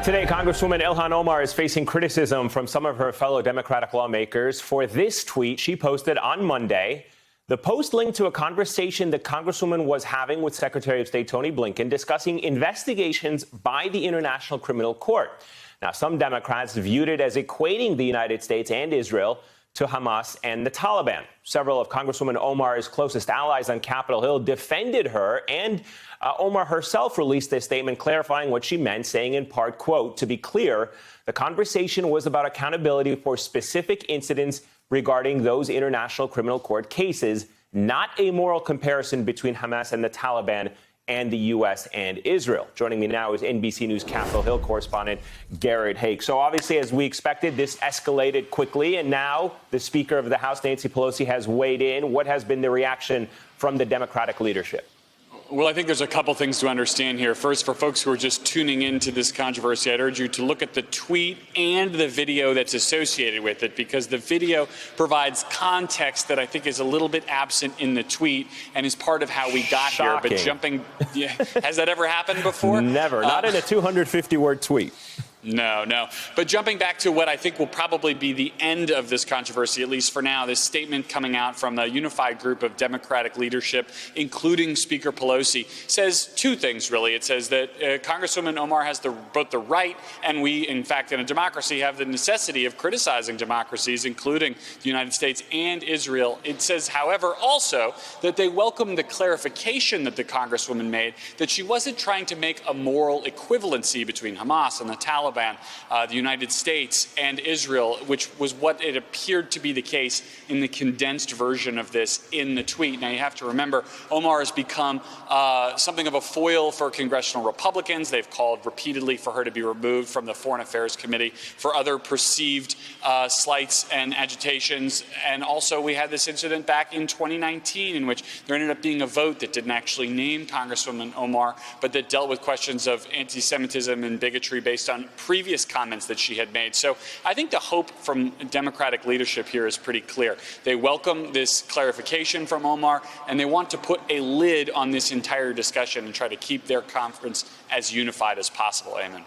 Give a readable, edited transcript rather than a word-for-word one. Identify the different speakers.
Speaker 1: Today, Congresswoman Ilhan Omar is facing criticism from some of her fellow Democratic lawmakers for this tweet she posted on Monday. The post linked to a conversation the Congresswoman was having with Secretary of State Tony Blinken discussing investigations by the International Criminal Court. Now, some Democrats viewed it as equating the United States and Israel to Hamas and the Taliban. Several of Congresswoman Omar's closest allies on Capitol Hill defended her, and Omar herself released a statement clarifying what she meant, saying in part, quote, "To be clear, the conversation was about accountability for specific incidents regarding those International Criminal Court cases, not a moral comparison between Hamas and the Taliban and the U.S. and Israel." Joining me now is NBC News Capitol Hill correspondent Garrett Haake. So obviously, as we expected, this escalated quickly, and now the Speaker of the House, Nancy Pelosi, has weighed in. What has been the reaction from the Democratic leadership?
Speaker 2: Well, I think there's a couple things to understand here. First, for folks who are just tuning into this controversy, I'd urge you to look at the tweet and the video that's associated with it, because the video provides context that I think is a little bit absent in the tweet and is part of how we got
Speaker 1: Shocking.
Speaker 2: here. But has that ever happened before?
Speaker 1: Never. Not in a 250-word tweet.
Speaker 2: No. But jumping back to what I think will probably be the end of this controversy, at least for now, this statement coming out from the unified group of Democratic leadership, including Speaker Pelosi, says two things, really. It says that Congresswoman Omar has both the right and we, in fact, in a democracy, have the necessity of criticizing democracies, including the United States and Israel. It says, however, also that they welcome the clarification that the Congresswoman made, that she wasn't trying to make a moral equivalency between Hamas and the Taliban, the United States and Israel, which was what it appeared to be the case in the condensed version of this in the tweet. Now, you have to remember, Omar has become something of a foil for congressional Republicans. They've called repeatedly for her to be removed from the Foreign Affairs Committee for other perceived slights and agitations. And also, we had this incident back in 2019 in which there ended up being a vote that didn't actually name Congresswoman Omar, but that dealt with questions of anti-Semitism and bigotry based on previous comments that she had made. So I think the hope from Democratic leadership here is pretty clear. They welcome this clarification from Omar, and they want to put a lid on this entire discussion and try to keep their conference as unified as possible. Amen.